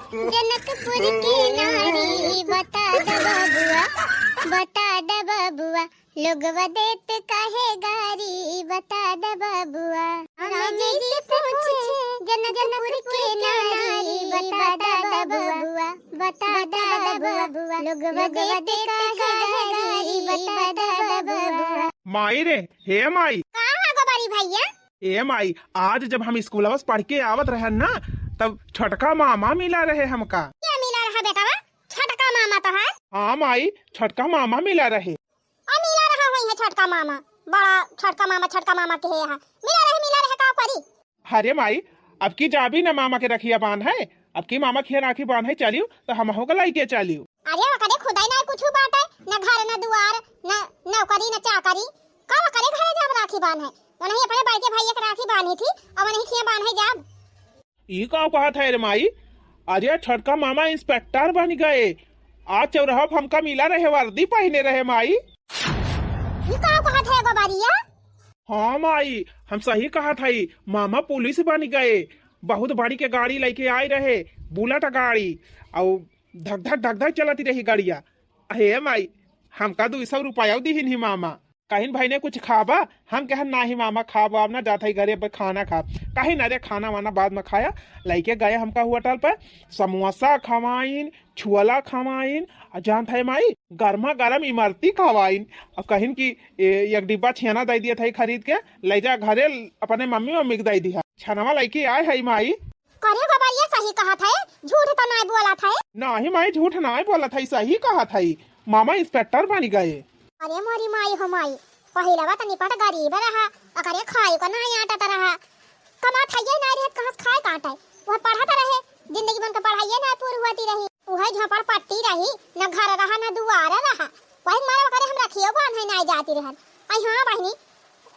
जनकपुर की नारी बता द बबुआ, बता द बबुआ, लोगवा देत काहे गारी बता द बबुआ। राम जी से पूछे जनकपुर की नारी बता द बबुआ, बता द बबुआ, लोगवा देत काहे गारी बता द बबुआ। माई रे, हे माई। कहाँ गोबारी भैया? ए माई, आज जब हम स्कूल पढ़ के आवत रहे ना, तब छटका मामा मिला रहे हमका। क्या मिला रहा बेटा? छटका मामा तो है। हाँ माई, छटका मामा मिला रहे। मिला रहा है छटका मामा, बड़ा छटका मामा के है यहाँ मिला रहे का परी। अरे माई, अब की जाबी न मामा के रखिया बांध है, अब की मामा के राखी बांध है चलियो तो हम हो गलाई के चलियो। अरे करे खुदाई ना कुछ बात है, न घर न दुआर न नौकरी न चाकरी, का करे घरे जब राखी बांध है नहीं अपने बड़के भाई के राखी बांधी थी अब नहीं किया बांध है जब। ई का कहा था रे माई? अरे छटका मामा इंस्पेक्टर बन गए। आज चौराहा हमका मिला रहे, वर्दी पहने रहे माई। ई का कहा था गोबारिया? हाँ माई, हम सही कहा था, मामा पुलिस बन गए। बहुत बड़ी के गाड़ी लेके आए रहे, बुलेट गाड़ी, और धक धक चलती रही गाड़िया। हे माई, हमका 200 रुपया दीहिन ही मामा। कहीं भाई ने कुछ खाबा? हम कहन ना ही मामा खाबा, अब ना जाता ही घरे पर खाना खा। कहीं ना रे, खाना वाना बाद में खाया। लेके गए हमका होटल पर, समोसा खवाइन, छुअला खवाइन, जान था माई गर्मा गर्म इमरती खवाइन। अब कहीं की एक डिब्बा छेना दे दिया था खरीद के, ले जा घरे अपने मम्मी को दे दिया। छनवा लेके आए है माई। करे गोबारिया सही कहा था, झूठ तो नहीं बोला था। ना ही माई, झूठ नहीं बोला था, सही कहा था। मामा इंस्पेक्टर बन गए। अरे मोरी माई हो माई, पहिला बात निपट गरीब रहा, अगर खाए को नहीं आटा रहा, कमा थाइए नहीं रहे, कहां से खाए काटे। वह पढ़ता रहे, जिंदगी बन के पढ़ाइए ना पूरी होती रही, वह झोपड़ पट्टी रही, न घर रहा न दुआर रहा। वही मारा करे हम रखियो बांधे नहीं जाती रहन। आई हां बहनी,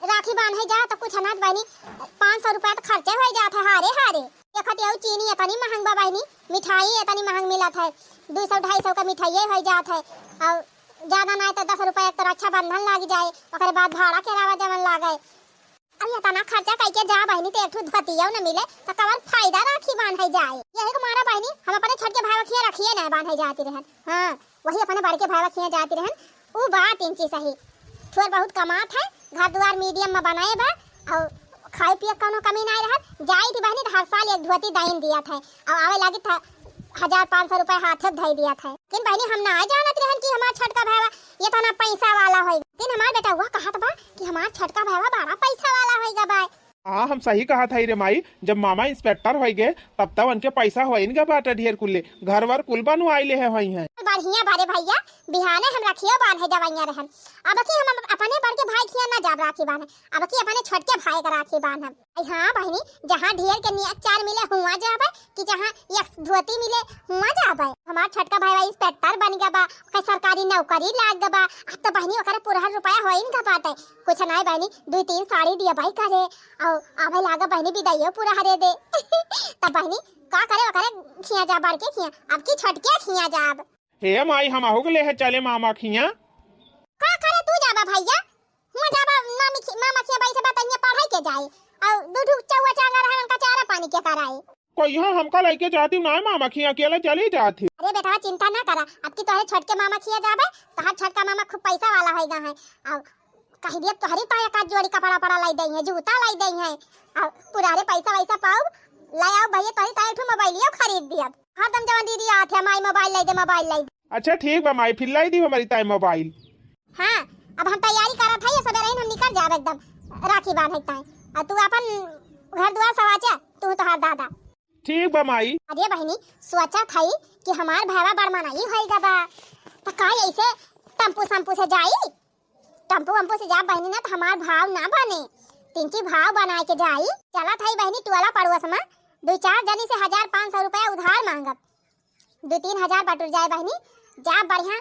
राखी बांधे जा तो कुछ अनाज बहनी 500 रुपया तो खर्चे हो जाते हारे। देखत यौ चीनी इतनी महंग बा बहनी, मिठाई इतनी महंग मिलत है, 200-250 का मिठाई हो जात है, और ज्यादा नहीं तो 10 रुपया तो रक्षाबंधन लग जाए, ओकर बाद भाड़ा किराया जमन लागे। अब इतना खर्चा करके जा बहनी तो एक ठो धोतिया न मिले तो कवर फायदा राखी बांधे जाए। यही को मारा बहनी हम अपने छोटे भाई खिया रखिए ना बांधे जाती रहन। हां वही अपने बड़के भाई खिया जाती रहन। ऊ बात इंची सही, थोड़ बहुत कमात है, घर द्वार मीडियम में बनाए बा, और खाए पिए कोनो कमी नहीं रहत। जाई थी बहनी तो हर साल एक धोती दाइन दिया था, और आवे लगी था 1500 रुपया हाथे धई दिया था। लेकिन बहनी हम ना जानत रहन कि हमार छटका भावा ये तना पैसा वाला होई। लेकिन हमार बेटा हुआ कहत बा कि हमार छटका भावा बड़ा पैसा वाला होईगा बा। हाँ हम सही कहा था रे माई, जब मामा इंस्पेक्टर हो गए तब तक उनके पैसा हो इनका बाटा ढेर कुल्ले, घर वर कुल बनवा आइले है वही है। बढ़िया बारे भैया, बिहाने हम रखियो बांधे जवैया रहन। अब की हम अपने बड़के भाई खिया ना जाब राखी बांधे, अब की अपने छोटके भाई का राखी बांधब। हां बहनी, जहां ढेर के नियत चार मिले हुआ जाबे, कि जहां एक धोती मिले हुआ जाबे। हमार छोटका भाई इंस्पेक्टर बन गया बा, ओकर सरकारी नौकरी लाग गया बा। अब तो बहनी ओकर पूरा रुपया होइन का बाटे, कुछ नहीं बहनी 2-3 साड़ी दिया भाई करे, और आवे लागा बहनी बिदाइयो पूरा हरे दे। तब बहनी का करे ओकरे खिया जा बाड़ के खिया, अब की छोटके खिया जाब। हे माई, हम हो गले है चले मामा खिया। का करे तू जाबा भैया? हुआ जाबा मामा खिया भाई से बताइए पढ़ाई के जाए, और दूध चौवा चांगा रहन का चारा पानी के कराए। कोई यहाँ हमका लेके जाती ना मामा खिया, अकेला चली जाती। अरे बेटा चिंता ना करा, अब की तोहरे छोटके मामा खिया जाबे तो हर छोटका मामा खूब पैसा वाला होएगा है, और कही दिए तोहरी पाए का जोड़ी कपड़ा पड़ा लाई दई है, जूता लाई दई है, और पुरारे पैसा वैसा पाऊ लाई आओ भैया, तोहरी ताई ठू मोबाइलियो खरीद दिया। हर दम जवन दीदी आत है माई मोबाइल लाई दे। अच्छा ठीक बा माई, फिर लाई दी हमारी ताई मोबाइल। हां अब हम तैयारी करत है, सबेरे हम निकल जाब एकदम राखी बांधे ताई, और तू अपन घर द्वार सवाचा, तू तो हर दादा। ठीक बा माई। अरे बहनी सोचा थई कि हमार भावा बड़मनाई होइगा बा, तो का ऐसे टम्पू संपू से जाई, टम्पू वम्पू से जा बहनी ना तो हमार भाव ना बने, तिनकी भाव बना के जाई। चला थई बहनी टोला पड़ोस में 2-4 जनी से 1500 रुपया उधार मांगब, 2-3 हजार बटुर जाए बहनी। जा बढ़िया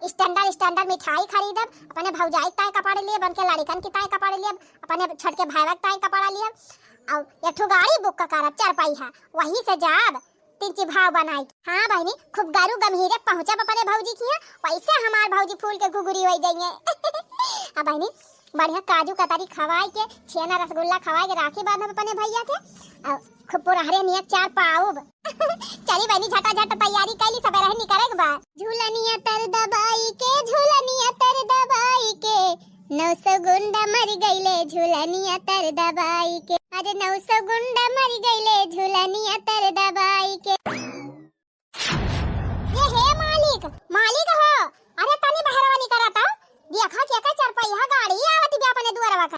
स्टैंडर्ड मिठाई खरीदब, अपने भौजाई ताई कपड़े लिए, बन के लड़कन की ताई कपड़े लिए, अपने छोटके भाई ताई कपड़ा लिए, और एक ठो गाड़ी बुक करब 4 पहिया, वहीं से जाब 3 भाव बनाई। हाँ बहनी खूब गारू गंभीरे पहुंचब अपने भौजी की, वैसे हमार भौजी फूल के घुघुरी हो जाइए। हाँ बहनी बढ़िया काजू कतरी खवाई के, छेना रसगुल्ला खवाई के राखी बांधब अपने भैया के और खूब पुरहरे नियत 4 पाऊब। चली बहनी झटा तैयारी कैली सब रह निकले के बाद। झूलनिया तर दबाई के, झूलनिया तर दबाई के, 900 गुंडा मर गईले झूलनिया तर दबाई के। अरे 900 गुंडा मर गईले झूलनिया तर दबाई के। ये हे मालिक, मालिक हो, अरे तनी बहरवानी करता देखा क्या का 4 पहिया गाड़ी आवत बे अपने दुआरवा का।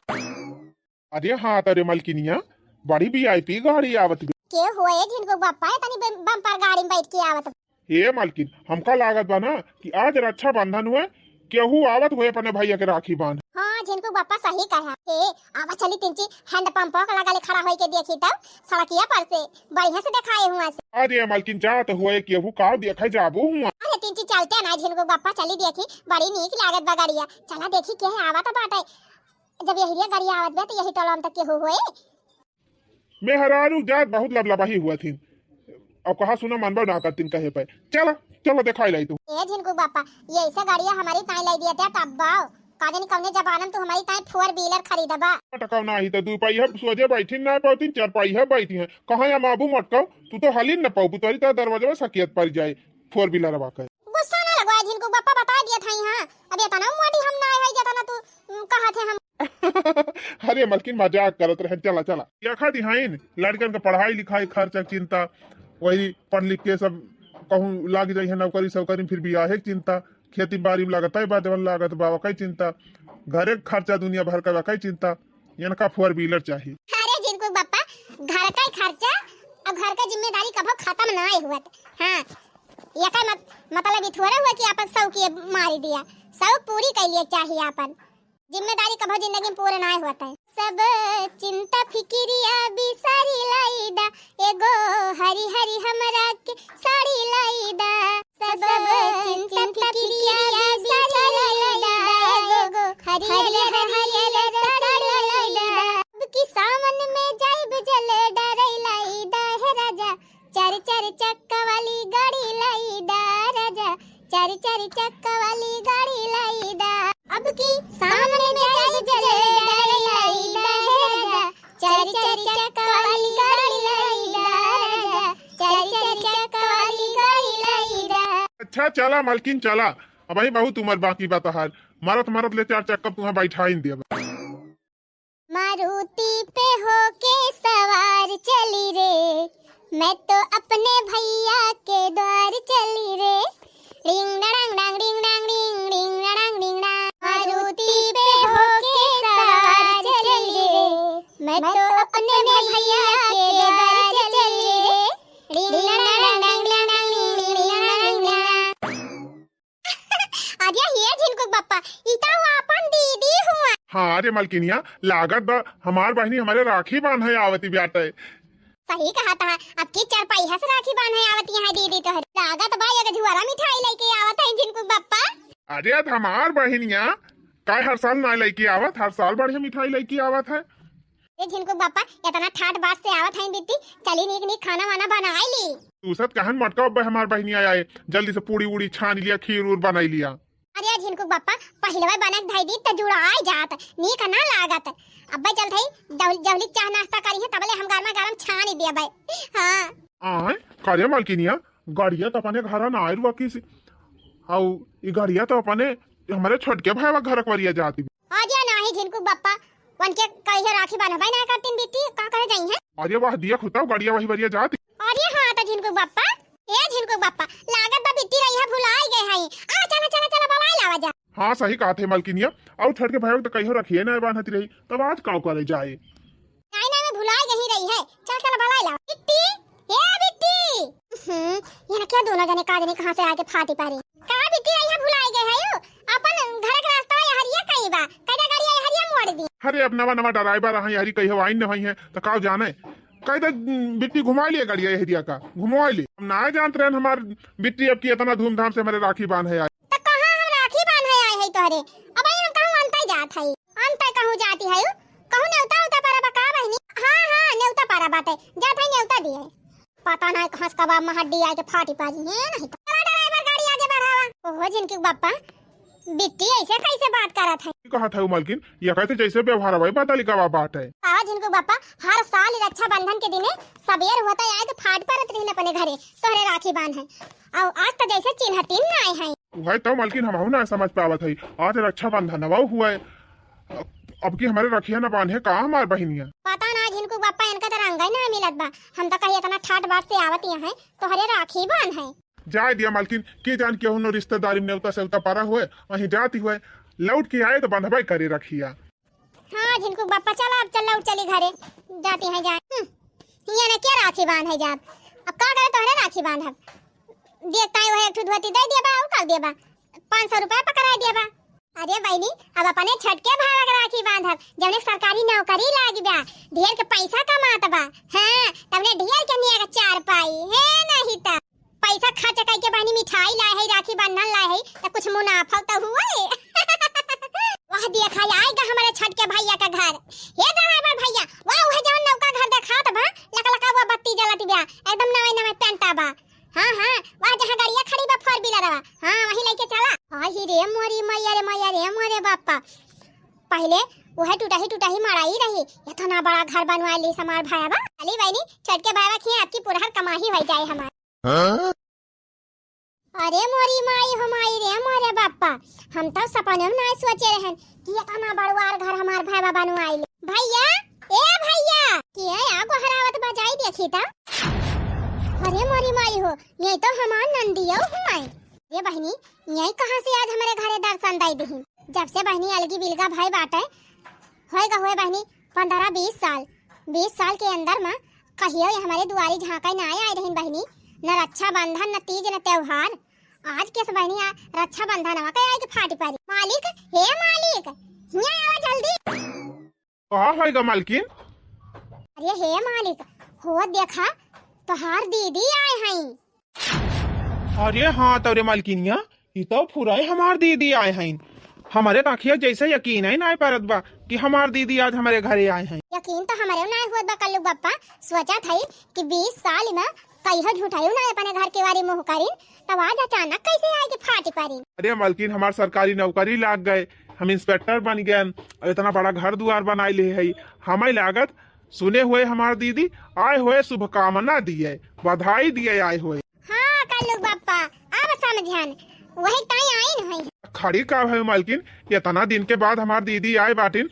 अरे हाँ तेरे मलकिनिया बड़ी VIP गाड़ी आवत बे। के होए जिनको बापा तनी बम्पर गाड़ी में बैठ के आवत। हे मालकिन हमका लागत बा ना कि आज रक्षा बंधन हुए केहू आवत हुए अपने भैया के राखी बांध। हाँ जिनको बापा सही कहा। हे आवा चली तिंची हैंड पंप का लगा ले खड़ा होई के देखी तब सड़किया पर से बढ़िया से दिखाए हुआ से। अरे मालकिन जात हुए केहू का देखे जाबू हुआ। अरे तिंची चलते ना जिनको बापा चली देखी बड़ी नीक लागत बा गाड़िया। चला देखी के आवत बाटे। जब यही गाड़ी आवत बा तो यही टोलम तक केहू होए। मेहरारू जात बहुत लबलबाही हुआ थी। अब कहा सुना मनबा ना करतीन कहे पे। चला चलो दिखाई लाई तू। ए जिनको बापा ये ऐसा गाड़िया हमारी ताई लाई दिया था तब बाओ काजे कौने जबानम तो हमारी ताई 4 व्हीलर खरीदबा। टकाव ना ही तो 2 पहिया सोजे बैठी ना पाती 4 पहिया बैठी है। कहां या माबू मटकाओ तू तो हलिन न पाऊ तोरी तो दरवाजा में सकियत पड़ जाए 4 व्हीलर वाके। गुस्सा ना लगवाए जिनको बापा बता दिया था हां अब ये तना मोटी हम ना है जतना तू कहा थे हम। अरे मलकिन मजाक करत रहे। चला चला या खा दिहाइन लड़कन का पढ़ाई लिखाई खर्चा चिंता वही पढ़ लिख के सब कहूँ लाग जाए नौकरी सौकरी फिर भी आहे चिंता खेती बाड़ी में लागत है बादल लागत बाबा कई चिंता घरे खर्चा दुनिया भर का कई चिंता इनका 4 व्हीलर चाहिए। अरे जिनको बापा घर का खर्चा अब घर का जिम्मेदारी कभी खत्म ना हुआ। हाँ ये का मतलब ये थोड़ा हुआ कि अपन सब की मारी दिया सब पूरी कर लिए चाहिए अपन जिम्मेदारी कभी जिंदगी में पूरा ना होता है। सब चिंता फिक्रिया बिसारी लाईदा एगो हरी हरी हमरा के साड़ी लाईदा। सब चिंता फिक्रिया बिसारी लाईदा एगो हरी हरी साड़ी लाईदा। अब की सावन में जाइब जल डरै लाईदा है राजा 4 चक्का वाली गाड़ी लाईदा राजा 4 चक्का वाली गाड़ी लाईदा। अब की सामने में जाइब जल डरै लाईदा है राजा 4 चक्का वाली गाड़ी लाईदा राजा 4 चक्का वाली गाड़ी लाईदा। अच्छा चला मलकिन चला अब ही बहुत उम्र बाकी बतहार मारत ले 4 चक्का तुम्हें बैठा ही दिया। मारुति पे होके सवार चली रे मैं तो अपने भैया के द्वार चली रे। डिंग डंग डंग डिंग डंग डिंग डिंग डंग डिंग डंग। मारुति पे होके सवार चली रे मैं तो अपने भैया के द्वार चली रे। डिंग डंग डंग डिंग डंग डिंग डंग। आजा हिया जिनको बापा इता हुआ अपन दीदी हुआ। हाँ अरे मलकिनिया लागत बा हमार बहनी हमारे राखी बांध है आवती ब्याटे। सही कहा था अब की 4 पहिया से राखी बांधे आवत यहाँ दीदी तो लागत बा ये झुआरा मिठाई लेके आवत है जिनको बापा। अरे हमार बहनिया काय हर साल ना लेके आवत हर साल बढ़िया मिठाई लेके आवत है। ये जिनको बापा इतना ठाट बाट से आवत है बिट्टी चली नीक नीक खाना वाना बनाई ली। तू सब कहन मटका हमार बहनिया आए जल्दी से पूड़ी उड़ी छान लिया खीर उर बनाई लिया। अरे जिनको बापा पहलवा बनक धाई दी त जुड़ा आ जात नीक ना लागत। अब्बा चल थई जवली चाह नाश्ता करी है तबले हम गरमा गरम छान दिया भाई। हां आए करे मलकिनिया गाड़िया तो अपने घर ना आइल वकी से औ ई गाड़िया तो अपने हमारे छोटके भाईवा घर करिया जाती। आजा नाही जिनको बापा वन के कहिए राखी बांधबाई ना करतीन बेटी का करे जाई है। अरे वाह दिया खुदा गाड़िया वही बरिया जाती। अरे हां त जिनको बापा ए जिनको बापा लागत बा बेटी रही भुलाई गए हई। आ चला चला चला बलाई लावा जा। हाँ सही कहा थे मलकिनिया और छठ के भाई तो कहीं रखिए ना बांधती रही तब आज काव करे जाए। नहीं नहीं मैं भुलाई गई रही है चल चल बलाई लाओ बिट्टी ए बिट्टी। ये ना क्या दोनों जने का जने कहां से आके फाटी पारी का बिट्टी रही भुलाई गए है अपन घर का रास्ता है हरिया कहीं बा कदा गाड़ी है हरिया मोड़ दी। अरे अब नवा नवा ड्राइवर रहा हरी कहीं वाइन नहीं है तो काव जाने कहीं तो बिट्टी घुमा लिए गाड़िया हरिया का घुमवा ली हम ना जानते रहे हमार बिट्टी अब की इतना धूमधाम से हमारे राखी बांध है तोहरे अब हम कहूं अंतै जात हई अंतै कहूं जाती है कहूं नेवता उता पारा बका बहनी। हां हां नेवता पारा बाटे जात है नेवता दिए पता नहीं कहां से कबाब में हड्डी आके फाटी पाजी है नहीं तो ड्राइवर गाड़ी आगे बढ़ावा। ओहो जिनकी बापा बिट्टी ऐसे कैसे बात करत है? कहा था मालकिन, ये कहते जैसे व्यवहार भाई बताली का बात है। आज इनको बापा हर साल रक्षाबंधन के दिने सबेर होता है तो फाट परत रही अपने घरे तोहरे राखी बांध है और आज तो जैसे चिन्हतीन ना आए हैं। वही तो मालकिन हम ना समझ पावत है, आज रक्षाबंधन नवा हुआ है, अब की हमारे रखिया न बांधे कहा हमार बहनिया। पता ना जिनको बापा इनका तो रंग ही ना मिलत बा, हम तो कहीं इतना ठाट बाट से आवत है तो हरे राखी बांध है। जाए दिया मालकिन, के जान के उन रिश्तेदारी में नेवता सेवता पारा हुए वहीं जाती हुए लौट के आए तो बंधवाई करे रखिया। हाँ जिनको बापा चला अब चल लौट चली घरे जाती है जाए ये ना क्या राखी बांध है जाब अब का करे तोहरे राखी बांध है देखता है वह एक धोती दे दिया बा और कर दिया बा 500 रुपया पकड़ा दिया बा। अरे बहनी अब अपने छटके भाड़ा का राखी बांधब जब एक सरकारी नौकरी लागी बा ढेर के पैसा कमात बा। हां तबने ढेर के निया का 4 पाई है नहीं ता पैसा खर्च करके बहनी मिठाई लाए है राखी बांधन लाए है तो कुछ मुनाफा तो हुआ है। वह देखा आएगा हमारे छटके भैया का घर, ये ड्राइवर भैया वाह वह जवन नौका घर दिखात बा लका लका वो बत्ती जलत बा एकदम नवे नवे पेंटा बा। हां वह जहां गाड़िया खड़ी बा 4 व्हीलर बा हां वही लेके चला। आई रे मोरी मैया रे मोरे बापा पहले वह टूटा ही मड़ाई रही इतना बड़ा घर बनवा ली समार भाया बा। अली बहनी छटके भाया खिए आपकी पूरा कमाई हो जाए हमार। अरे मोरी माई हमारी रे मोरे बापा हम तो सपने में नहीं सोचे रहन कि इतना बड़वार घर हमार भाई बनवाई ले। भैया ए भैया के आगो हरावत बजाई देखी ता। अरे मोरी माई हो ये तो हमार नंदिया हुआ। ये बहनी यही कहां से आज हमारे घरे दर्शन दई दही जब से बहनी अलगी बिलगा भाई बाटे होएगा होए बहनी 15-20 साल के अंदर में कहियो हमारे दुआरी झांका ना आए रही बहनी न रक्षाबंधन न तीज न त्योहार। आज कैसे बहनी रक्षाबंधन हवा कहे कि फाटी पारी। मालिक हे मालिक यहाँ आओ जल्दी। कहा होएगा मालकिन? अरे हे मालिक हो देखा तोहार दीदी आए हैं। अरे हाँ तोरे मालकिनिया ये तो पूरा हमार दीदी आए हैं। हमारे आँखिया जैसे यकीन है ना पारत बा कि हमार दीदी आज हमारे घरे आए हैं। यकीन तो हमारे ना हुआ बा कल्लू बापा सोचा था कि 20 साल में कहीं झूठाई ना अपने घर के बारे मुँह करीन तब आज अचानक कैसे आएगी फाटी पारी। अरे मालकिन हमार सरकारी नौकरी लाग गए, हम इंस्पेक्टर बन गए, इतना बड़ा घर द्वार बनाए ले है हमें लागत सुने हुए हमार दीदी आए हुए शुभकामना दिए बधाई दिए आए हुए। हाँ कल्लू बापा अब समझन वही टाइम आई नहीं खड़ी का है मालकिन इतना दिन के बाद हमार दीदी आए बाटिन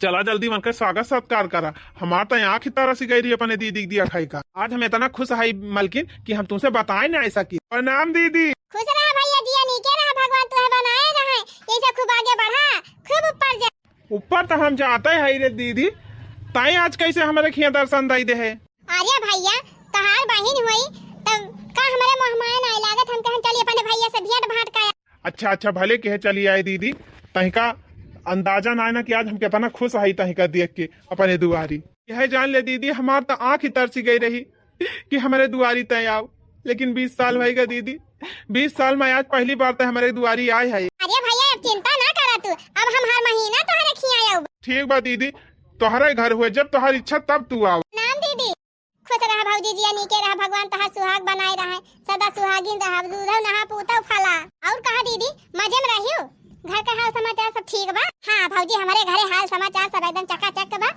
चला जल्दी बनकर स्वागत सत्कार करा। हमार तो आँख ही तरह से गई रही अपने दीदी दिया खाई का। आज हम इतना खुश है मालकिन कि हम तुमसे बताए ना ऐसा की। प्रणाम दीदी। खुश रहा भैया दिया नीचे रहा भगवान तुहे बनाए रहे ऐसे खूब आगे बढ़ा खूब ऊपर जा। ऊपर तो हम जाते है रे दीदी ताई आज कैसे हमारे खिया दर्शन दई दे है। अरे भैया तहार बहन हुई तब का हमारे मेहमान आए लागत हम कहन चलिए अपने भैया से भेंट भाट का। अच्छा भले कहे चली आए दीदी तही का अंदाजा ना ना कि आज हम कितना खुश है तही का देख के अपने दुआरी। यह जान ले दीदी हमार तो आँख ही तरसी गई रही कि हमारे दुआरी तय आओ, लेकिन 20 साल भएगा दीदी 20 साल में आज पहली बार तो हमारे दुआरी आए है। अरे भैया अब चिंता ना करा तू अब हम हर महीना तोहरे खिया आऊ। ठीक बा दीदी तोहरे घर हुए जब तोहर इच्छा तब तू आओ। नाम दीदी खुश रहा भौजी जी नीके रहा भगवान तहार सुहाग बनाए रहे सदा सुहागिन रहा दूधव नहा पूतव फला। और कहा दीदी मजे में रहियो घर का हाल समाचार सब ठीक बा। हाँ भौजी हमारे घरे हाल समाचार सब एकदम चकाचक बा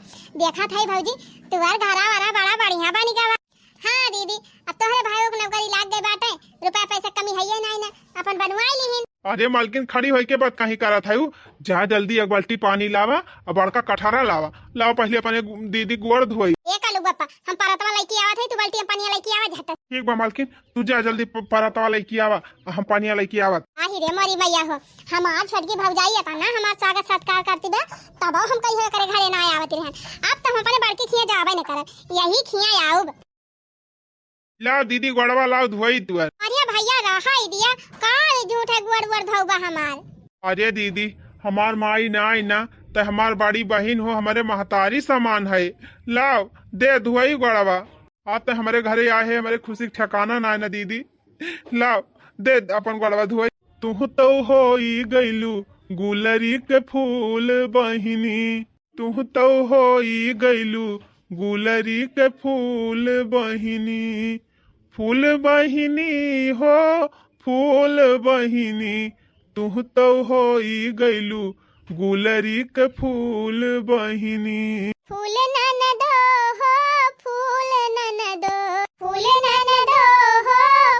देखा था भौजी तुहार घरा वारा बड़ा बढ़िया बनी गवा। हाँ दीदी अब तोहरे भाइयों को नौकरी लाग गए बाटे रुपया पैसा कमी है नहीं ना अपन बनवाई लीहिन। अरे मालकिन खड़ी होई के बाद कहीं करा था जा जल्दी एक बाल्टी पानी लावा और बड़का कठहरा लावा पहले अपने दीदी गोड़ धोई। एक आलू बापा हम परतवा लेके आवत है तू बाल्टी में पानी लेके आवा झट। ठीक बा मालकिन तू जा जल्दी परतवा लेके आवा हम पानी लेके आवत। आही रे मोरी मैया हो हम आज छटकी भौजाई था ना हमार स्वागत सत्कार करती बा तब हम कहियो करे घरे ना आवत रहन। अब तो हम अपने बड़की खिया जावे न करब यही खिया आऊ। लाओ दीदी गोड़वा लाओ धोई तू। अरे भैया रहा ही दिया काल झूठे गोड़ धोबा हमार। अरे दीदी हमार माई ना आई ना तो हमार बड़ी बहन हो हमारे महतारी समान है लाओ दे धोई गोड़वा। आज तो हमारे घरे आए है हमारे खुशी ठिकाना ना दीदी लाओ दे अपन गोड़वा धोई। तू तो हो गईलू गुलरी के फूल बहिनी तू तो हो गईलू गुलरी के फूल बहिनी फूल बहिनी हो फूल बहिनी तू तो होई गइलू गुलरी के फूल बहिनी। फूल ननदो हो फूल ननदो, फूल ननदो हो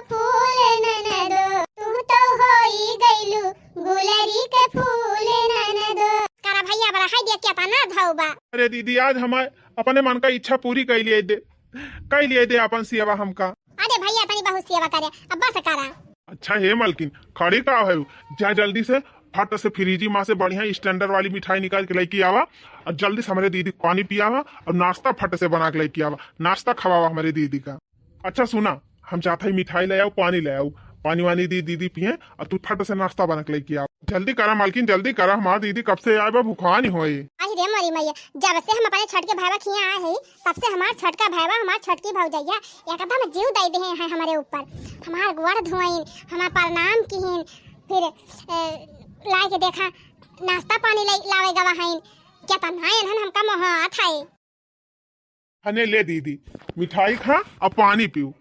फूल ननदो, तू तो होई गइलू गुलरी के फूल ननदो। करा भैया बड़ा हाय दिया क्या तना धौबा। अरे दीदी आज हमारे अपने मन का इच्छा पूरी कर लिए दे अपन सेवा हमका। अरे भैया तनी बहुत सेवा करे अब बस करा। अच्छा हे मलकिन खड़ी का है जा जल्दी से फट से फ्रीजी माँ से बढ़िया स्टैंडर्ड वाली मिठाई निकाल के लेके आवा और जल्दी से हमारे दीदी को पानी पियावा और नाश्ता फट से बना के लेके आवा, नाश्ता खवावा हमारे दीदी का। अच्छा सुना हम चाहते हैं मिठाई ले आओ पानी ले आओ, पानी वानी दीदी पिए और तू फट से नाश्ता बना के लेके आओ। जल्दी करा मालकिन जल्दी करा, हमारी दीदी कब से आए बा भूखा नहीं होए। आज रे मरी मैया जब से हम अपने छठ के भाईवा खिया आए हैं तब से हमार छठ का भाईवा हमार छठ की भौजैया एकदम जीव दे दे हैं हमारे ऊपर। हमार गोड़ धोइन हमार प्रणाम किहिन फिर लाए के देखा नाश्ता पानी लावे गवा हैं क्या तनायन हमका मोहात है। हने ले दीदी मिठाई खा और पानी पीऊ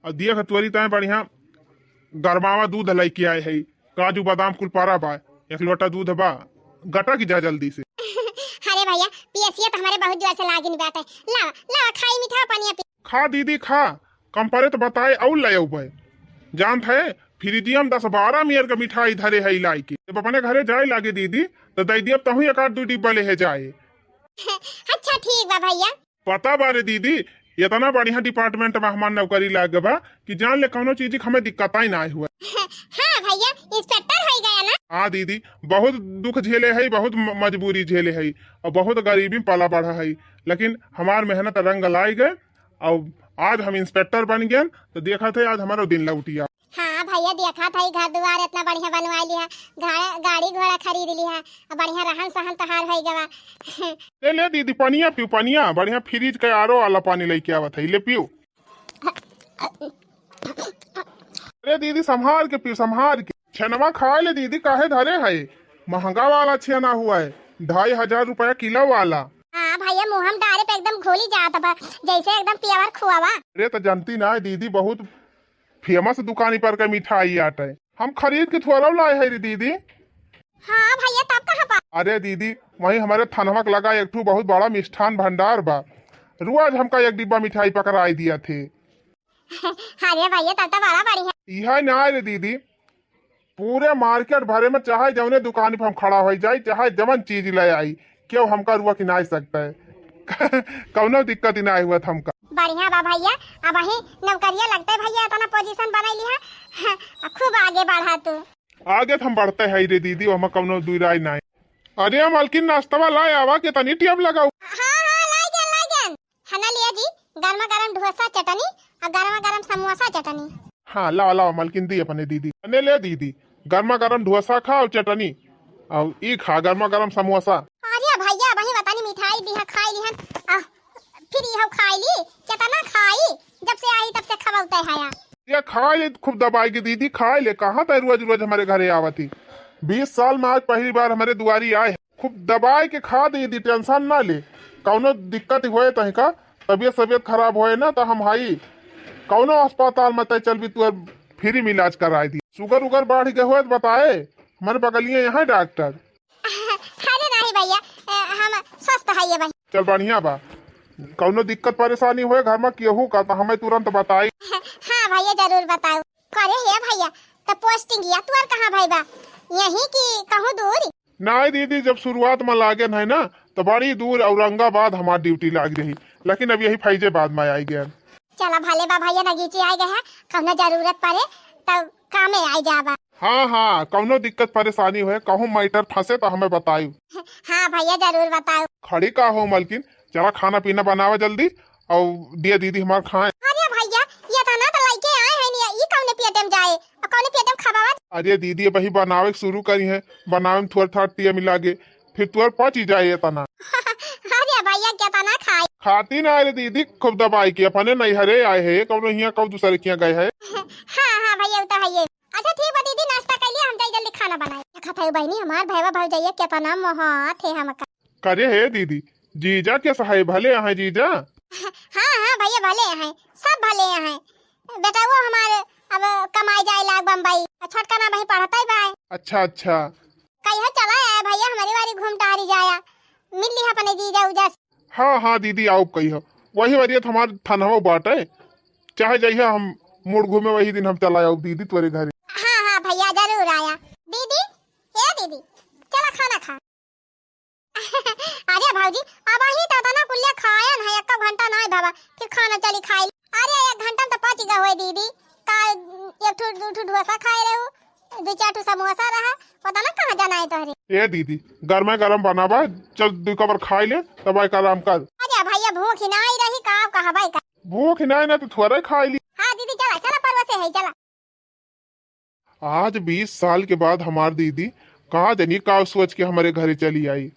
और दिया खतवरी तय बढ़िया गरमावा दूध लेके आए है, काजू बादाम कुल पारा बा, एक लोटा दूध बा गटा की जा जल्दी से। अरे भैया पियसिया तो हमारे बहुत जोर से लागिन बाटे, ला ला खाई मीठा पानी पी। खा दीदी खा, कम परे तो बताए और ले आऊ जानत है फ्रिजियम 10-12 मियर का मिठाई धरे है लाई की। जब अपने घरे जाए लागे दीदी तो दे दिया तहु एक आध 2 डिब्बा ले जाए। अच्छा ठीक बा भैया। पता बारे दीदी इतना बढ़िया डिपार्टमेंट में हमार नौकरी लाग बा कि जान ले कौनो चीज हमें दिक्कत ही ना हुआ। हाँ भैया इंस्पेक्टर हो गया ना। हाँ दीदी बहुत दुख झेले है, बहुत मजबूरी झेले है और बहुत गरीबी में पला बढ़ा है, लेकिन हमार मेहनत रंग लाई गए और आज हम इंस्पेक्टर बन गए तो देखा थे आज हमारा दिन लौटिया। हाँ भैया देखा था घर द्वार इतना बढ़िया बनवा लिया, गाड़ी घोड़ा खरीद लिया, बढ़िया रहन सहन तहार हो गवा। ले दीदी पानिया पीऊ, पानिया बढ़िया फ्रिज के आरो वाला पानी लेके आवत है, ले पीऊ। अरे दीदी संभाल के पीऊ संभाल के। छेनवा खा ले दीदी काहे धरे है, महंगा वाला छेना हुआ है 2500 रुपया किलो वाला। हाँ भैया मुहम डारे पे एकदम घोली जाता बा जैसे एकदम पियावर खुआवा। अरे तो जानती ना दीदी बहुत फेमस दुकानी पर का मिठाई आटा है, हम खरीद के थोड़ा लाए है दीदी। हाँ भैया तब कहाँ पा। अरे दीदी वही हमारे थानवा लगा एक ठू बहुत बड़ा मिष्ठान भंडार बा, रोज हमका 1 डिब्बा मिठाई पकड़ाई दिया थे। अरे भैया तब तो बड़ा बढ़िया। यह ना रे दीदी पूरे मार्केट भरे में चाहे जौने दुकान पर हम खड़ा हो जाए चाहे जमन चीज ले आई क्यों हमका रुआ कि ना सकता है। कौनो दिक्कत ही ना हुआ था हमका। बढ़िया बा भैया, अब वही नौकरिया लगता है भैया इतना पोजीशन बनाई लिया, खूब आगे बढ़ा तू। आगे हम बढ़ते है रे दीदी वहाँ कौनो दूर आई ना। अरे मालकिन नाश्ता लाए आवा के तनी टियम लगाऊ। हाँ लाइगन हना लिया जी गर्मा गर्म डोसा चटनी और गर्मा गर्म समोसा चटनी। हाँ लाओ लाओ मालकिन दी अपने दीदी ने ले दीदी गर्मा गर्म डोसा खा और चटनी और ई खा गर्मा गर्म समोसा। अरे भैया वही बतानी मिठाई दी है खाई ली है फिर यह खाई ली कितना खाई जब से आई तब से खवाते है यार। ये खा ले खूब दबाई की दीदी खा ले, कहाँ तक रोज रोज हमारे घरे आवती। 20 साल में आज पहली बार हमारे दुआरी आए, खूब दबाई के खा दीदी टेंशन ना ले, कौनो दिक्कत होए तही का तबियत खराब होए ना तो हम हाई कौनो अस्पताल में तय चल भी तू फ्री में इलाज कराई दी। शुगर उगर बढ़ गए हुए तो बताए हमारे बगलिए यहाँ डॉक्टर। अरे नहीं भैया हम स्वस्थ है भाई। चल बढ़िया बा, कौनो दिक्कत परेशानी हुए घर में केहू का तो हमें तुरंत बताई। हाँ भैया जरूर बताओ। करे है भैया तो पोस्टिंग या तू कहाँ भाई बा यही की कहूँ दूर। नहीं दीदी जब शुरुआत में लागे है ना तो बड़ी दूर औरंगाबाद हमारी ड्यूटी लाग रही, लेकिन अब यही फैजाबाद में आई गया। चला भले बा भैया नगीची आ गया कौनो जरूरत पड़े तब कामे आई जाबा। हाँ हाँ कौनो दिक्कत परेशानी हुए कहूँ मैटर फंसे तो हमें बतायू। हाँ भैया जरूर बताओ। खड़ी का हो मलकिन चला खाना पीना बनावा जल्दी और दिया दीदी हमारे खाए। अरे भैया ये तो ना तो लइके आए हैं नहीं ये कौने पेटम जाए और कौने पेटम खवावा। अरे दीदी वही बनावे शुरू करी है, बनावे में थोड़ा टिया मिला के फिर तुअर पच ही जाए तना। अरे भैया क्या तना खाई खाती ना अरे दीदी खूब दबाई की अपने नहीं हरे आए है कौन यहाँ कब दूसरे किया गए है। हाँ भैया उता है। अच्छा ठीक है दीदी नाश्ता कर लिया हम जाए जल्दी खाना बनाए। खाता है बहनी हमार भैया भाव जाइए क्या तना मोहत है हमका। करे है दीदी जीजा के सहाय भले हैं जीजा। हाँ भैया भले हैं सब भले हैं बेटा वो हमारे अब कमाई जाए लाग बम्बई छोटका ना भाई पढ़ता ही भाई। अच्छा अच्छा। कहियो चला आया भैया हमारी बारी घूम टहरी जाया मिल ली अपने जीजा उजा से। हाँ हाँ दीदी आओ कही हो वही वरियत हमार थाना बाटे चाहे जइया हम मुड़ घूमे वही दिन हम चला आओ दीदी तुम्हारे घर। हाँ हाँ भैया जरूर आया। दीदी हे दीदी चला खाना खा। अरे भाऊजी अब ही तो ना कुल्ले खाया ना एक घंटा ना बाबा फिर खाना चली खाई। अरे 1 घंटा तो पच गया हुए दीदी का एक ठो डोसा खाए रहो 2-4 ठो समोसा रहा पता ना कहाँ जाना है तोहरे। ए दीदी गरमा गरम बनाबा चल 2 कबर खाई ले तब आई आराम कर। अरे भैया भूख ही नहीं रही का कहबाई का। भूख नहीं ना तो थोड़ा खाई ली। हाँ दीदी चला चला परवा से है चला। आज 20 साल के बाद हमार दीदी कहा जानी का सोच के हमारे घरे चली आई।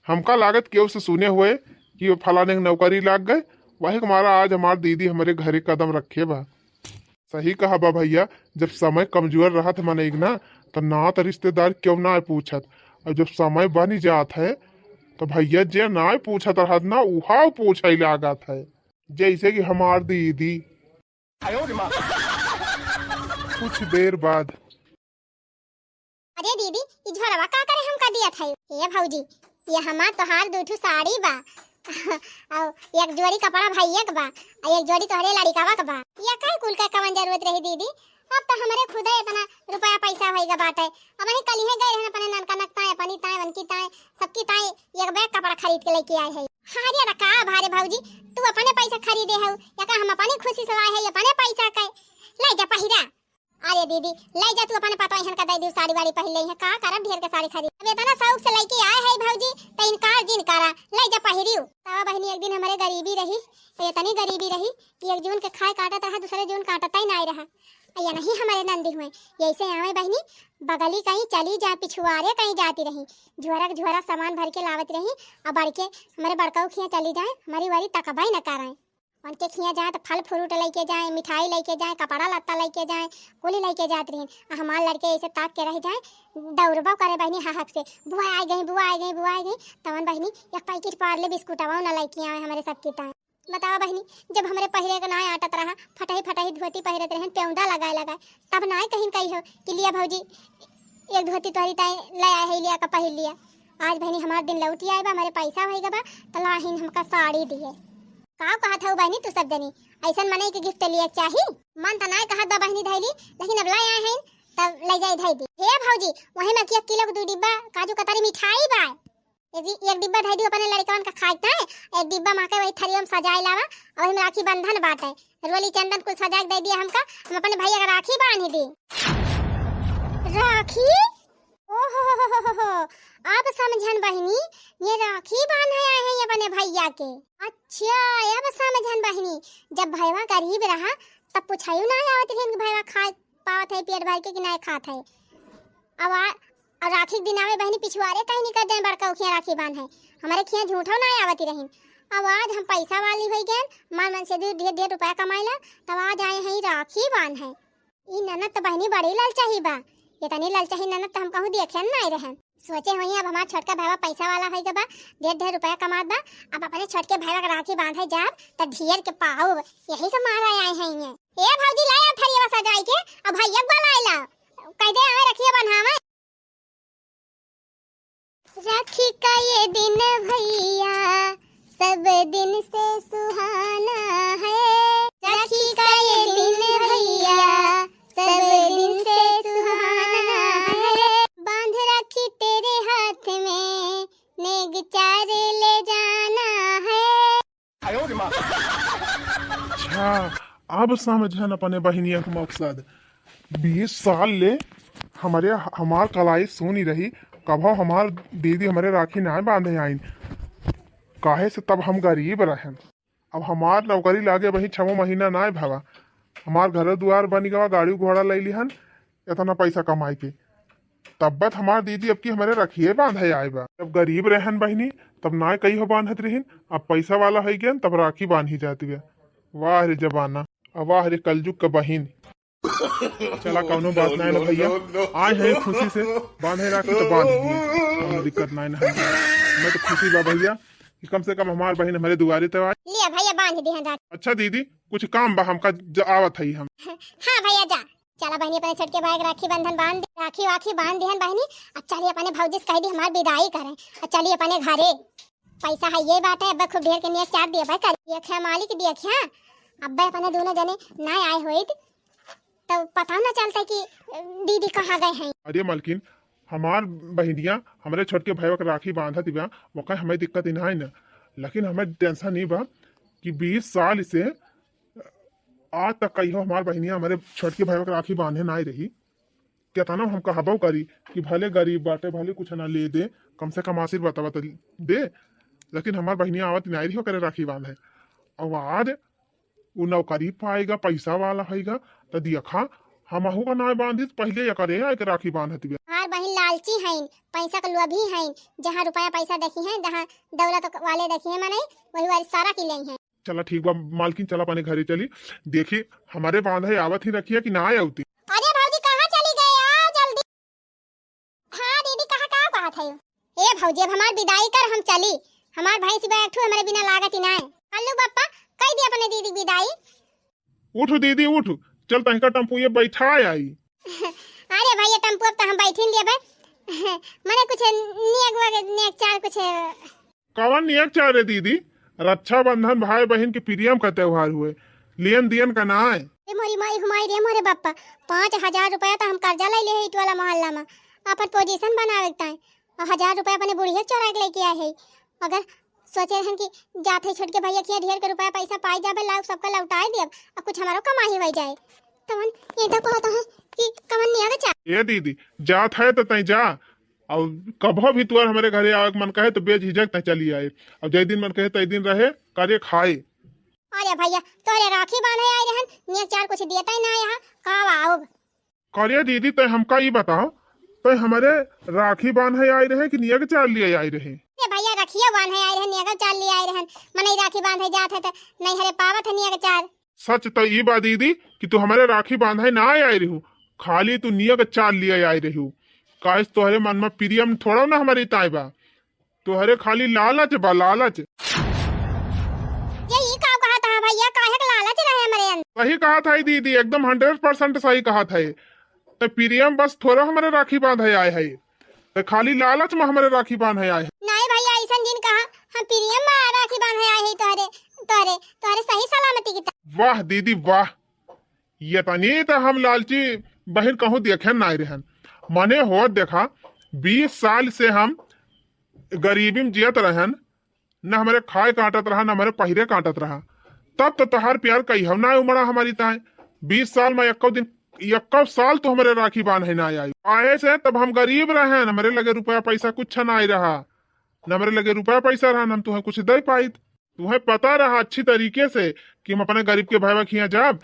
हमका लागत केव से सुने हुए कि वो फलाने की नौकरी लाग गए वही हमारा आज हमार दीदी हमारे घरे कदम रखे बा। सही कहा बा भैया जब समय कमजोर रहा था मन ना तो ना तो रिश्तेदार क्यों ना पूछत और जब समय बन जात है तो भैया जे ना पूछत रहा ना उहा पूछे लागत है जैसे कि हमार दीदी। कुछ देर बाद अरे दीदी ई झोरवा का करे हमका दिया था ये भौजी ये हमार तोहार 2 ठो साड़ी बा और एक जोड़ी कपड़ा भैया के बा और एक जोड़ी तोहरे लड़कावा के बा। ये काहे कुल का कवन जरूरत रही दीदी अब तो हमारे खुद ही इतना रुपया पैसा होइगा बाटे। अब ही कल ही गए रहन अपने ननका नकता अपनी ताए वनकी ताए सबकी ताए एक बैग कपड़ा खरीद के लेके आए है। हां रे का भारे भौजी तू अपने पैसा खरीदे हो या का हम अपनी खुशी से लाए है अपने पैसा के ले जा पहिरा। अरे दीदी ले जा तू अपने पता हन का दे दी साड़ी वाड़ी पहन ले है का करब ढेर के साड़ी खरीद अब इतना शौक से लेके आए है भौजी त इनकार जिन करा ले जा पहिरियो। तावा बहनी एक दिन हमारे गरीबी रही तो इतनी गरीबी रही कि एक जून के खाए काटत रहा दूसरे जून काटता ही नहीं रहा। या नहीं हमारे नंदी हुए ऐसे आवे बहनी बगली कहीं चली जा पिछुआरे कहीं जाती रही झोरा सामान भर के लावत रही और बढ़ के हमारे बड़काऊ खिया चली जाए हमारी वारी तकबाई न कराए उनके खिया जाए तो फल फ्रूट लेके जाए मिठाई लेके जाए कपड़ा लत्ता लेके जाए कुली लेके जाती रही। हमारे लड़के ऐसे ताक के रह जाए दौड़बा करे बहनी हक से बुआ आ गई बुआ आ गई बुआ आ गई तवन बहनी एक पैकेट पार्ले बिस्कुटवा न लेके आए हमारे सबकी ताए। बताओ बहनी जब हमारे पहिरे का नाय आटत रहा फटाही धोती पहिरत रहे पेौदा लगाए तब नाय कहीं कही हो कि लिया भौजी एक धोती तोहरी ताए ले आए है लिया का पहिर लिया। आज बहनी हमारे दिन लौटी आए बा हमारे पैसा होएगा बा तो लाहिन हमका साड़ी दिए का कहा था बहनी तू सब जनी ऐसा मने के गिफ्ट लिए चाहिए मन तो नाय कहा बा बहनी धैली लेकिन अब लाए हैं तब ले जाए धै दी। हे भौजी वही में 1 किलो 2 डिब्बा काजू कतरी मिठाई बा एक डिब्बा धै दी अपने लड़कन का खाता है एक डिब्बा मां के वही थरिया में सजाए लावा और में राखी बंधन बाटे रोली चंदन कुल सजा के दे दिया हमका हम अपने भैया का राखी बांध दी। राखी ओहो अब समझन बहनी ये राखी बांधे आए हैं ये अपने भैया के। अच्छा अब समझन बहनी जब भैया गरीब रहा तब पूछायु ना आवत रही कि भैया खा पावत है पेट भर के कि नहीं खात है। अब और राखी दिन आवे बहनी पिछुआरे कहीं निकल जाए बड़का उखिया राखी बांध है हमारे खिया झूठा ना आवती रही। अब आज हम पैसा वाली हो गए मन से ढेर रुपया कमाइला तब आज आए हैं राखी बांध है। ई ननद तो बहनी बड़ी लालचाही बा इतनी लालचाही ननद तो हम कहूँ देखे नहीं रहे सोचे हुई अब हमारा छोटका भाई पैसा वाला है बा ढेर रुपया कमात बा अब अपने छोटके भाई का राखी बांधे जाब तो ढेर के पाओ यही से मारा आए हैं ये भौजी लाए थरिया सजाई के अब भैया बुलाइला कह दे आवे रखिए बन्हावे राखी का ये दिन भैया सब दिन से सुहाना है। राखी का ये दिन भैया सब दिन से सुहाना है बांध राखी तेरे हाथ में नेग चार ले जाना है। अच्छा अब समझन अपने बहनिया का मकसद 20 साल ले हमार कलाई सुनी रही कभो हमार दीदी हमारे राखी ना बांधे आइन काहे से तब हम गरीब रहें। अब हमार नौकरी लागे वही 6 महीना ना भवा हमार घर द्वार बन गवा गाड़ी घोड़ा ले लिहन इतना पैसा कमाई के तब हमार दीदी अब की हमारे रखिए बांधे आए बा। जब गरीब रहन बहनी तब ना कही हो बांधत रहीन अब पैसा वाला हो गया तब राखी बांधी जाती है। वाह रे जबाना वाह रे कलजुग का बहिन। चला कौनो बात नहीं ना भैया आए हैं खुशी से बांधे राखी तो बांध दिए कौनो दिक्कत नहीं ना मैं तो खुशी बा भैया कि कम से कम हमार बहन हमारे दुआरे तो आए। लिया भैया बांध दी राखी। अच्छा दीदी कुछ काम बा हमका आवत है हम। हाँ भैया जा चला बहनी अपने छोटके भाई के राखी बंधन बांध दे, राखी वाखी बांध दिहन बहनी। अब चलिए अपने भौजी से कह दी हमार विदाई करें और चलिए अपने घरे। पैसा है ये बात है, अब खूब ढेर के नियत चार दिए भाई कर दिया मालिक दिया क्या। अब अपने दोनों जने ना आए हुए तो पता ना चलता कि दीदी कहाँ गए हैं। अरे मालकिन, हमार बहनिया हमारे छोटके भाई के राखी बांधा दिया वो कहीं हमें दिक्कत नहीं है ना, लेकिन हमें टेंशन नहीं बा कि 20 साल से आज तक कहियो हमार बहनिया हमारे छोटके भाई के राखी बांधे ना रही। क्या था ना हम कहबो करी कि भले गरीब बाटे भले कुछ ना ले दे, कम से कम आशीर्वाद बता दे, लेकिन हमार बहनिया आवत नहीं रही करे राखी बांधे। और आज वो नौकरी पाएगा पैसा वाला होगा तो देखा हम का ना बांधी पहले करे आके राखी बांधती है। हमार बहन लालची हैं, पैसा का लोभी हैं, जहाँ रुपया पैसा देखी हैं, जहाँ दौलत वाले देखी हैं माने वही वाली सारा की ली हैं। चला ठीक बा मालकिन, चला अपने घरे चली, देखी हमारे बांधे आवत ही रखिए कि ना आवती। अरे भौजी कहाँ चली गए, आओ जल्दी। हाँ दीदी कहाँ कहाँ बात है। ए भौजी अब हमार विदाई कर, हम चली। हमार भाई से बैठू हमारे बिना लागत ही ना है। हल्लू पापा कह दिया अपने दीदी की विदाई। उठ दीदी उठ, चल तहीं का टम्पू ये बैठा आई। अरे भाई ये टेम्पो अब तो हम बैठे लिए भाई। मैंने कुछ नियक चार कुछ कवन नियत चाह रहे दीदी? रक्षाबंधन भाई बहन के प्रियम का त्योहार हुए, लेन देन का ना है। मोरी माई हुमाई रे मोरे बापा 5,000 रुपया तो हम कर्जा ले ले इट वाला मोहल्ला में अपन पोजीशन बनावे के ताई, और 1,000 रुपया अपने बुढ़िया चोरा के लेके आए है। अगर सोचे रहन कि जाते छोटके भैया के ढेर के रुपया पैसा पाई जाबे लाख सबका लौटाई देब और कुछ हमारो कमाई हो जाए। तवन ये तो कहता है कि कवन नहीं आगे चा। ए दीदी जात है तो तई जा, और कभो भी तुअर हमारे घरे आवे के मन कहे तो बेझिझक तई चली आए, और जय दिन मन कहे तई दिन रहे करे खाए। अरे भैया तोरे राखी बांधे आए रहन, नियक चार कुछ देता ही ना यहाँ कब आओ। करे दीदी तय हमका ये बताओ, तय हमारे राखी बांधे आए रहे कि नियक चार लिए आए रहे? अरे भैया रखिए बांधे आए रहन, नियक चार लिए आए रहन, मने राखी बांधे जात है तो नहीं हरे पावत है नियक चार। सच तो ये बात दीदी कि तू हमारे राखी बांधे ना आए रहू, खाली तू नियक चार लिए आए रहू। काश तोहरे मन में प्रियम थोड़ा ना हमारी ताई बा, तोहरे खाली लालच बा लालच। ये का कहा था भैया, काहे का लालच रहे हमारे अंदर। सही कहा था दीदी, एकदम 100% सही कहा था। तो प्रियम बस थोड़ा हमारे राखी बांधे आए है, तो खाली लालच में हमारे राखी बांधे आए है। नहीं भैया ऐसा जिन कहा हम प्रियम में राखी बांधे आए हैं तोहरे तोहरे तोहरे सही सलामती की। वाह दीदी वाह, ये तनी तो हम लालची बहन कहूँ देखे ना रहन। मने हो देखा 20 साल से हम गरीबी में जियत रहन, न हमारे खाए काटत रहा न हमारे पहिरे काटत रहा, तब तो तहार प्यार कही हम ना उमड़ा हमारी ताए। 20 साल में 1 साल तो हमारे राखी बांधे ना आई आए से, तब हम गरीब रहे, हमारे लगे रुपया पैसा कुछ ना आई रहा, न हमारे लगे रुपया पैसा रहा, हम तुम्हें कुछ दे पाई। तुम्हें पता रहा अच्छी तरीके से कि हम अपने गरीब के भाई खिया जाब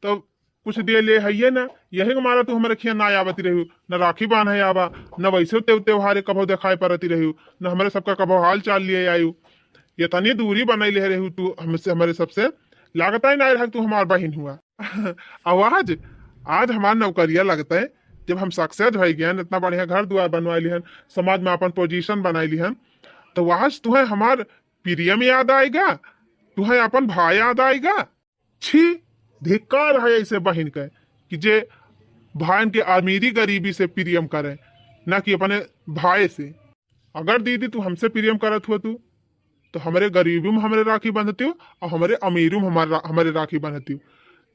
तो कुछ दे ले है ना, यही हमारा तू हमारे खिया ना आवती रही, न राखी बांधे आवा, न वैसे त्योहार कभो दिखाई पड़ती रही, न हमारे सबका कभो हाल चाल लिए आयु। ये तनी दूरी बनाई ले रही तू हमसे, हमारे सबसे लागता ही ना रहा तू हमार बहन हुआ। और आज हमारा नौकरिया लगता है, जब हम सक्सेस हो गए, इतना बढ़िया घर द्वार बनवा लिहन, समाज में अपन पोजीशन बनाई लिहन, तो आज तुम्हें हमार प्रियम याद आएगा, तुम्हें अपन भाई याद आएगा। छी धिक्कार है ऐसे बहन के कि जे भाई के अमीरी गरीबी से प्रियम करे, ना कि अपने भाई से। अगर दीदी तू हमसे प्रियम करत हुआ तू तो हमारे गरीबी में हमारे राखी बंधती हो और हमारे अमीरी में हमारे राखी बंधती हो,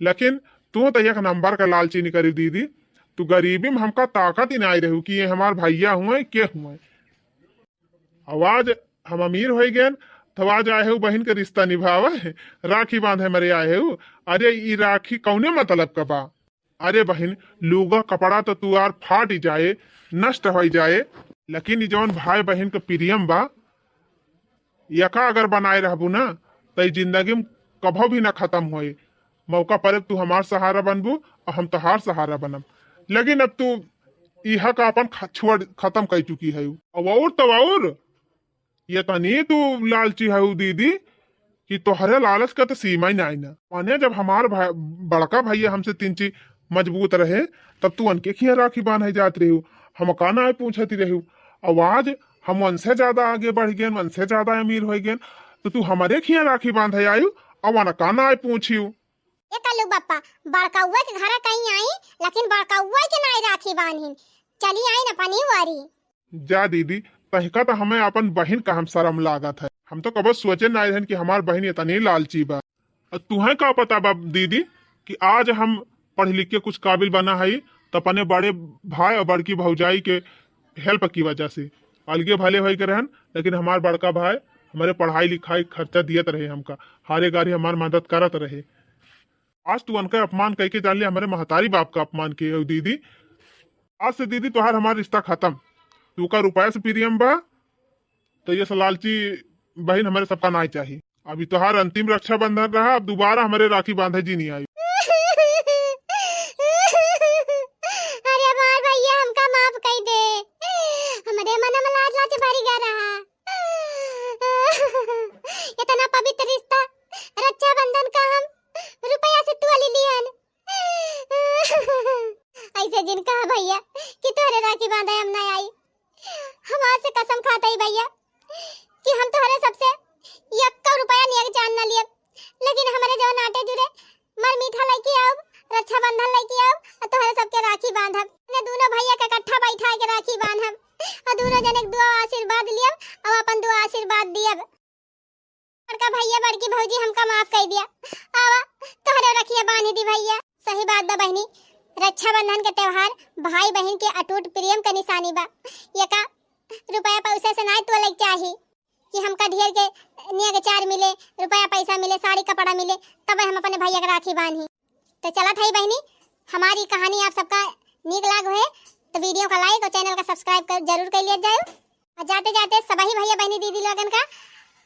लेकिन तू तो एक नंबर का लालची नहीं करी दीदी। तू गरीबी में हमका ताकत ही ना आई रहू कि ये हमार भैया हुए के हुए। आवाज हम अमीर हो गए तो आज आए हो बहन के रिश्ता निभावे, राखी बांधे मरे आए हो। अरे ये राखी कौने मतलब का बा? अरे बहन लूगा कपड़ा तो तू यार फाट ही जाए, नष्ट हो जाए, लेकिन जौन भाई बहन के प्रियम बा यका अगर बनाए रहबू ना तो जिंदगी में कभो भी ना खत्म होए। मौका पर तू हमार सहारा बनबू और हम तहार सहारा बनब, लेकिन अब तू यह का अपन छोड़ खत्म कर चुकी है। और तो और ये तनी तू लालची है दीदी कि तोहरे लालच का तो सीमा ही नहीं ना। माने जब हमार बड़का भैया हमसे 3 मजबूत रहे तब तू उनके खिया राखी बांधे जात रही, हम काना आए पूछती रही। आवाज हम उनसे ज्यादा आगे बढ़ गए, उनसे ज्यादा अमीर हो गए, तो तू हमारे खिया राखी बांधे आयु और काना आए पूछियो। ये कल्लू बप्पा बड़काउआ के घर कहीं आई, लेकिन बड़काउआ के नाई राखी बांधिन। चली आई न पानी वारी। जा दीदी, तहका तो हमें अपन बहन का हम शर्म लागत है। हम तो कबो सोचे ना रहन कि हमार बहन इतनी लालची बा। तुम्हें का पता बा दीदी कि आज हम पढ़ लिख के कुछ काबिल बना है तो अपने बड़े भाई और बड़की भौजाई के हेल्प की वजह से। अलगे भले भाई के रहन, लेकिन हमार बड़का भाई हमारे पढ़ाई लिखाई खर्चा दियत रहे, हमका हारे गाड़ी हमार मदद करत रहे। आज तू उनका अपमान कह के जान लिया, हमारे महतारी बाप का अपमान किए। दीदी आज से दीदी तुहार हमारा रिश्ता खत्म। तू का रुपया से प्रियम बा तो ये लालची बहन हमारे सबका ना चाहिए। अभी तुहार अंतिम रक्षाबंधन रहा, अब दोबारा हमारे राखी बांधे जी नहीं आई। अरे हमार भैया हमका माफ कर दे, हमारे मन में लाज लाज भरी गया रहा। इतना पवित्र रिश्ता रक्षाबंधन का हम रुपया से तू ले लियन। ऐसे दिन कहा भैया कि तोरे राखी बांधे हम ना आई। हम आज से कसम खाता ही भैया कि हम तोहरे सबसे 1 रुपया नहीं जान ना लिए, लेकिन हमारे जो नाटे जुड़े मर मीठा लेके आओ, रक्षाबंधन लेके आओ और तोहरे सबके राखी बांधब। ने दोनों भैया के इकट्ठा बैठा के राखी बांधब और दोनों जने दुआ आशीर्वाद लियब और अपन दुआ आशीर्वाद दियब। बड़का भैया बड़की भौजी हमका माफ कर दिया, आवा तोहरे रखिया बांधी दी भैया। सही बात बा बहनी, रक्षाबंधन के त्योहार भाई बहन के अटूट प्रेम का निशानी बा। ये का रुपया पैसा से नहीं तो लग चाहिए कि हमका ढेर के निया के चार मिले, रुपया पैसा मिले, साड़ी कपड़ा मिले, तब हम अपने भैया के राखी बांधी। तो चला था बहनी, हमारी कहानी आप सबका नीक लाग है तो वीडियो का लाइक और चैनल का सब्सक्राइब कर जरूर कर लिया जाए। और जाते जाते सभी भैया बहनी दीदी लोगन का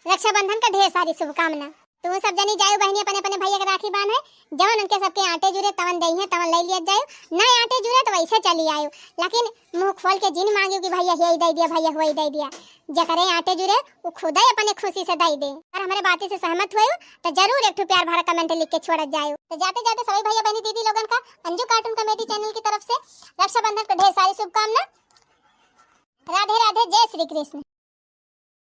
रक्षाबंधन का ढेर सारी शुभकामना। तो सब जनी जाओ बहनी अपने अपने भैया के राखी बांधे, जवन उनके सबके आटे जुड़े तवन दई है तवन ले लिया जाए। नए आटे जुड़े तो वैसे चली आयो, लेकिन मुंह खोल के जिन मांगियो कि भैया ये दे दिया, भैया वही दे दिया। जकरे आटे जुड़े वो खुद ही अपने खुशी से दे दे। और हमारे बातें से सहमत हुए तो जरूर एक प्यार भरा कमेंट लिख के छोड़ जाओ। तो जाते जाते सभी भैया बहनी दीदी लोगन का अंजू कार्टून कमेटी चैनल की तरफ से रक्षाबंधन को ढेर सारी शुभकामना। राधे राधे, जय श्री कृष्ण।